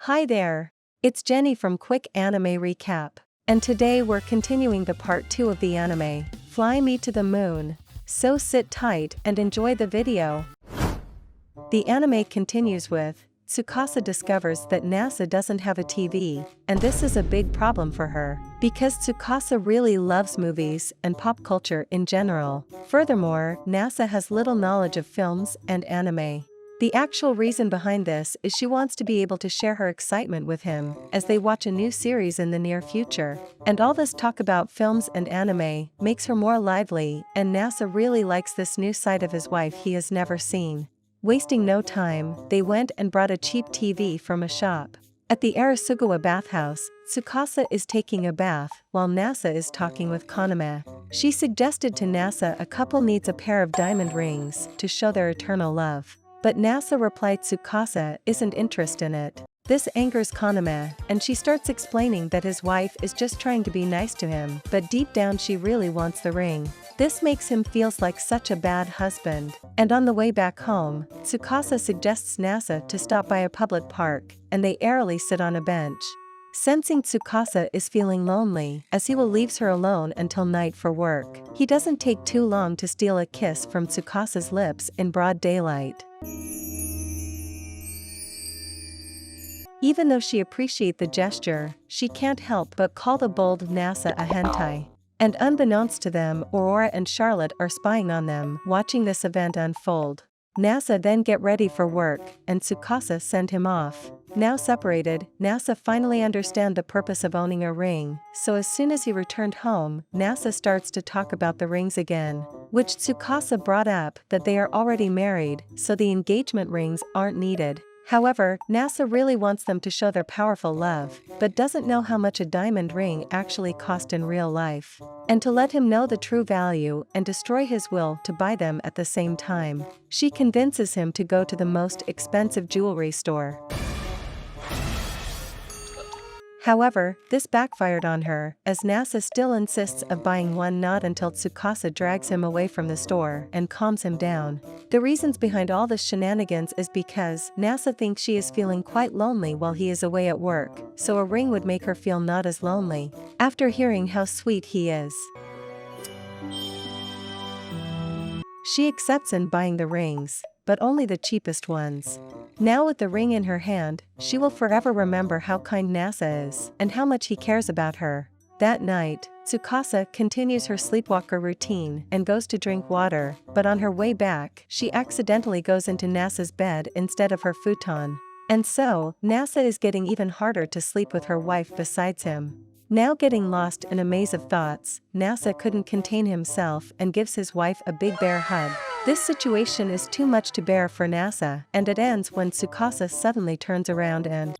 Hi there! It's Jenny from Quick Anime Recap. And today we're continuing the part 2 of the anime, Fly Me to the Moon. So sit tight and enjoy the video. The anime continues with, Tsukasa discovers that NASA doesn't have a TV, and this is a big problem for her, because Tsukasa really loves movies and pop culture in general. Furthermore, NASA has little knowledge of films and anime. The actual reason behind this is she wants to be able to share her excitement with him as they watch a new series in the near future. And all this talk about films and anime makes her more lively, and NASA really likes this new side of his wife he has never seen. Wasting no time, they went and brought a cheap TV from a shop. At the Arasugawa bathhouse, Tsukasa is taking a bath while NASA is talking with Kaname. She suggested to NASA a couple needs a pair of diamond rings to show their eternal love. But NASA replied Tsukasa isn't interested in it. This angers Kaname, and she starts explaining that his wife is just trying to be nice to him, but deep down she really wants the ring. This makes him feels like such a bad husband. And on the way back home, Tsukasa suggests NASA to stop by a public park, and they airily sit on a bench. Sensing Tsukasa is feeling lonely, as he will leaves her alone until night for work. He doesn't take too long to steal a kiss from Tsukasa's lips in broad daylight. Even though she appreciates the gesture, she can't help but call the bold NASA a hentai. And unbeknownst to them, Aurora and Charlotte are spying on them, watching this event unfold. NASA then get ready for work, and Tsukasa send him off. Now separated, NASA finally understand the purpose of owning a ring, so as soon as he returned home, NASA starts to talk about the rings again, which Tsukasa brought up that they are already married, so the engagement rings aren't needed. However, NASA really wants them to show their powerful love, but doesn't know how much a diamond ring actually cost in real life. And to let him know the true value and destroy his will to buy them at the same time, she convinces him to go to the most expensive jewelry store. However, this backfired on her, as NASA still insists of buying one not until Tsukasa drags him away from the store and calms him down. The reasons behind all this shenanigans is because NASA thinks she is feeling quite lonely while he is away at work, so a ring would make her feel not as lonely. After hearing how sweet he is, she accepts in buying the rings, but only the cheapest ones. Now with the ring in her hand, she will forever remember how kind NASA is, and how much he cares about her. That night, Tsukasa continues her sleepwalker routine and goes to drink water, but on her way back, she accidentally goes into NASA's bed instead of her futon. And so, NASA is getting even harder to sleep with her wife besides him. Now getting lost in a maze of thoughts, NASA couldn't contain himself and gives his wife a big bear hug. This situation is too much to bear for NASA, and it ends when Tsukasa suddenly turns around and...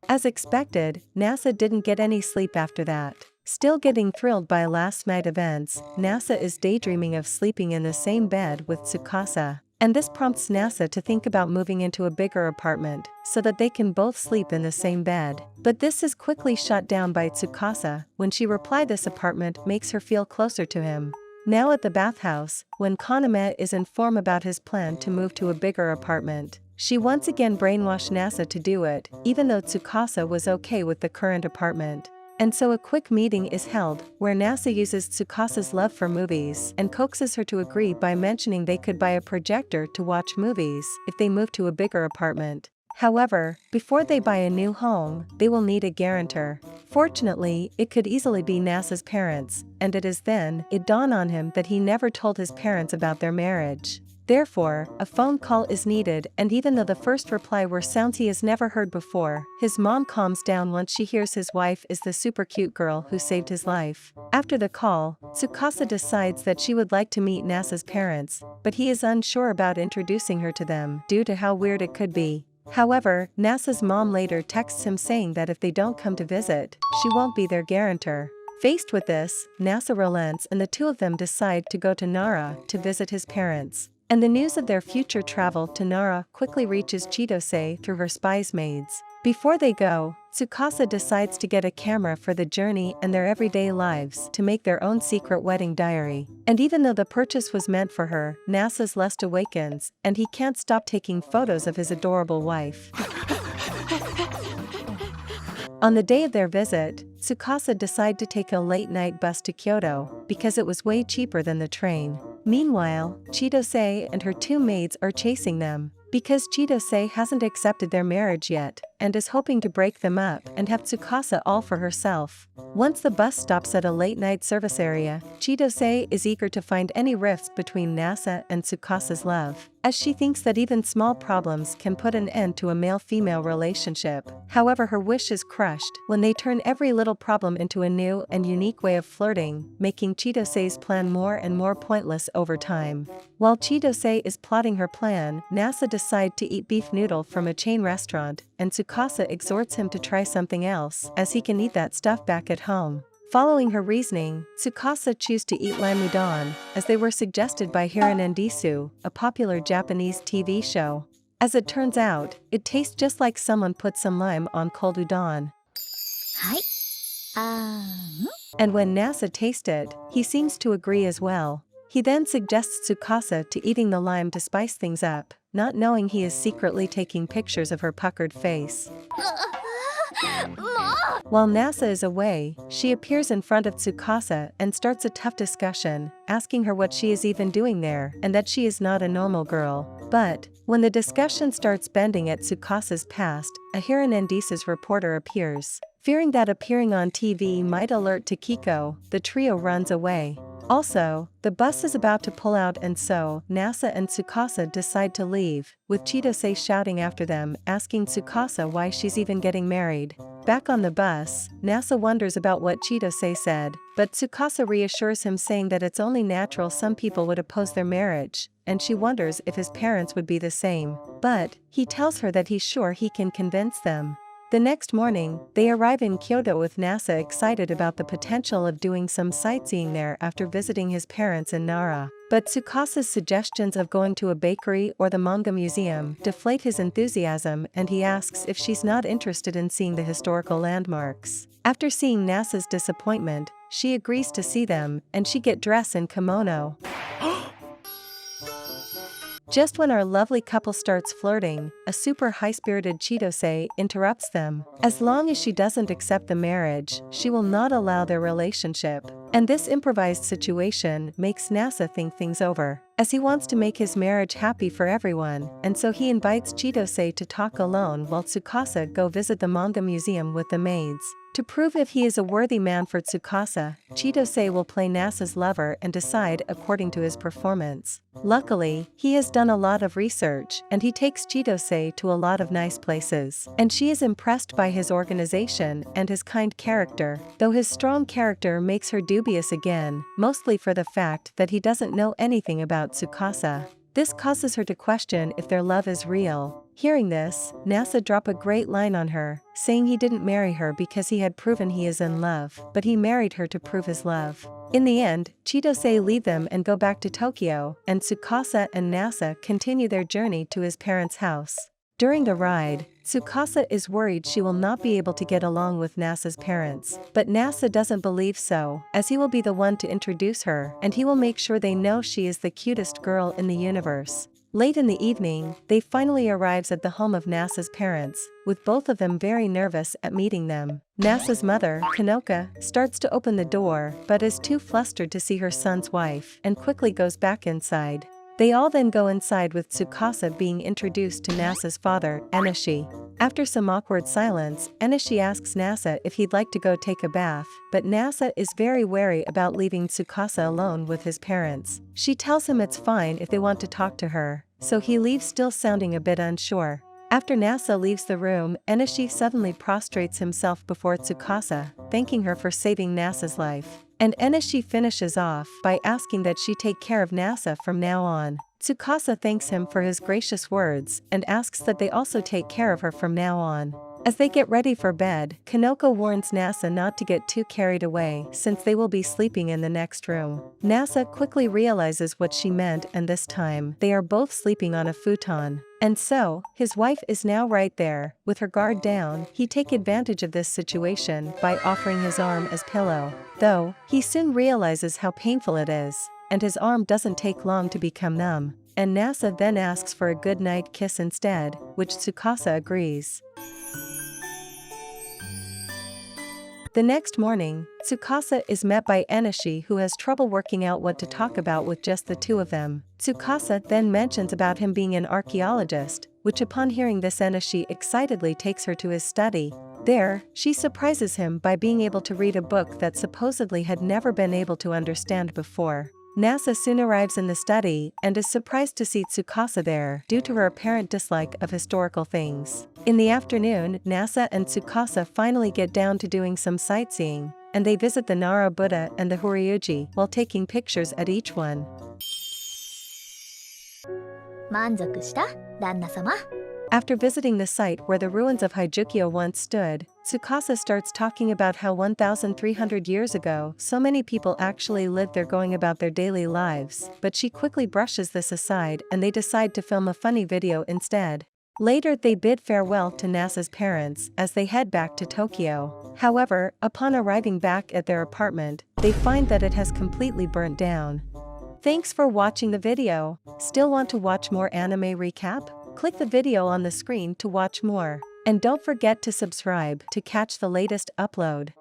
As expected, NASA didn't get any sleep after that. Still getting thrilled by last night events, NASA is daydreaming of sleeping in the same bed with Tsukasa. And this prompts NASA to think about moving into a bigger apartment, so that they can both sleep in the same bed. But this is quickly shut down by Tsukasa, when she replied this apartment makes her feel closer to him. Now at the bathhouse, when Kaname is informed about his plan to move to a bigger apartment, she once again brainwashed NASA to do it, even though Tsukasa was okay with the current apartment. And so a quick meeting is held, where NASA uses Tsukasa's love for movies and coaxes her to agree by mentioning they could buy a projector to watch movies if they move to a bigger apartment. However, before they buy a new home, they will need a guarantor. Fortunately, it could easily be NASA's parents, and it is then it dawned on him that he never told his parents about their marriage. Therefore, a phone call is needed, and even though the first reply were sounds he has never heard before, his mom calms down once she hears his wife is the super cute girl who saved his life. After the call, Tsukasa decides that she would like to meet NASA's parents, but he is unsure about introducing her to them due to how weird it could be. However, NASA's mom later texts him saying that if they don't come to visit, she won't be their guarantor. Faced with this, NASA relents and the two of them decide to go to Nara to visit his parents. And the news of their future travel to Nara quickly reaches Chitose through her spies maids. Before they go, Tsukasa decides to get a camera for the journey and their everyday lives to make their own secret wedding diary. And even though the purchase was meant for her, NASA's lust awakens, and he can't stop taking photos of his adorable wife. On the day of their visit, Tsukasa decide to take a late-night bus to Kyoto, because it was way cheaper than the train. Meanwhile, Chitose and her two maids are chasing them, because Chitose hasn't accepted their marriage yet, and is hoping to break them up and have Tsukasa all for herself. Once the bus stops at a late-night service area, Chitose is eager to find any rifts between NASA and Tsukasa's love, as she thinks that even small problems can put an end to a male-female relationship. However, her wish is crushed when they turn every little problem into a new and unique way of flirting, making Chitose's plan more and more pointless over time. While Chitose is plotting her plan, NASA decides to eat beef noodle from a chain restaurant, and Tsukasa exhorts him to try something else, as he can eat that stuff back at home. Following her reasoning, Tsukasa chooses to eat lime udon, as they were suggested by Hiranendisu, a popular Japanese TV show. As it turns out, it tastes just like someone put some lime on cold udon. And when NASA tastes it, he seems to agree as well. He then suggests Tsukasa to eating the lime to spice things up, not knowing he is secretly taking pictures of her puckered face. While NASA is away, she appears in front of Tsukasa and starts a tough discussion, asking her what she is even doing there and that she is not a normal girl. But, when the discussion starts bending at Tsukasa's past, a Hiranendisu's reporter appears. Fearing that appearing on TV might alert to Kiko, the trio runs away. Also, the bus is about to pull out, and so NASA and Tsukasa decide to leave, with Chitose shouting after them, asking Tsukasa why she's even getting married. Back on the bus, NASA wonders about what Chitose said, but Tsukasa reassures him, saying that it's only natural some people would oppose their marriage, and she wonders if his parents would be the same. But he tells her that he's sure he can convince them. The next morning, they arrive in Kyoto with NASA excited about the potential of doing some sightseeing there after visiting his parents in Nara. But Tsukasa's suggestions of going to a bakery or the manga museum deflate his enthusiasm, and he asks if she's not interested in seeing the historical landmarks. After seeing NASA's disappointment, she agrees to see them, and she gets dressed in kimono. Just when our lovely couple starts flirting, a super high-spirited Chitose interrupts them. As long as she doesn't accept the marriage, she will not allow their relationship. And this improvised situation makes NASA think things over, as he wants to make his marriage happy for everyone, and so he invites Chitose to talk alone while Tsukasa go visit the manga museum with the maids. To prove if he is a worthy man for Tsukasa, Chitose will play NASA's lover and decide according to his performance. Luckily, he has done a lot of research, and he takes Chitose to a lot of nice places, and she is impressed by his organization and his kind character, though his strong character makes her dubious again, mostly for the fact that he doesn't know anything about Tsukasa. This causes her to question if their love is real. Hearing this, NASA drop a great line on her, saying he didn't marry her because he had proven he is in love, but he married her to prove his love. In the end, Chitose leave them and go back to Tokyo, and Tsukasa and NASA continue their journey to his parents' house. During the ride, Tsukasa is worried she will not be able to get along with NASA's parents, but NASA doesn't believe so, as he will be the one to introduce her, and he will make sure they know she is the cutest girl in the universe. Late in the evening, they finally arrives at the home of NASA's parents, with both of them very nervous at meeting them. NASA's mother, Kanoka, starts to open the door, but is too flustered to see her son's wife, and quickly goes back inside. They all then go inside with Tsukasa being introduced to NASA's father, Enishi. After some awkward silence, Enishi asks NASA if he'd like to go take a bath, but NASA is very wary about leaving Tsukasa alone with his parents. She tells him it's fine if they want to talk to her, so he leaves still sounding a bit unsure. After NASA leaves the room, Enishi suddenly prostrates himself before Tsukasa, thanking her for saving NASA's life. And Enishi finishes off by asking that she take care of NASA from now on. Tsukasa thanks him for his gracious words and asks that they also take care of her from now on. As they get ready for bed, Kanoko warns NASA not to get too carried away since they will be sleeping in the next room. NASA quickly realizes what she meant, and this time, they are both sleeping on a futon. And so, his wife is now right there, with her guard down. He takes advantage of this situation by offering his arm as pillow. Though, he soon realizes how painful it is, and his arm doesn't take long to become numb. And NASA then asks for a goodnight kiss instead, which Tsukasa agrees. The next morning, Tsukasa is met by Enishi, who has trouble working out what to talk about with just the two of them. Tsukasa then mentions about him being an archaeologist, which upon hearing this Enishi excitedly takes her to his study. There, she surprises him by being able to read a book that supposedly had never been able to understand before. NASA soon arrives in the study and is surprised to see Tsukasa there due to her apparent dislike of historical things. In the afternoon, NASA and Tsukasa finally get down to doing some sightseeing, and they visit the Nara Buddha and the Horyuji while taking pictures at each one. 満足した?旦那様? After visiting the site where the ruins of Hijukyo once stood, Tsukasa starts talking about how 1,300 years ago so many people actually lived there going about their daily lives, but she quickly brushes this aside and they decide to film a funny video instead. Later they bid farewell to NASA's parents as they head back to Tokyo. However, upon arriving back at their apartment, they find that it has completely burnt down. Thanks for watching the video. Still want to watch more anime recap? Click the video on the screen to watch more. And don't forget to subscribe to catch the latest upload.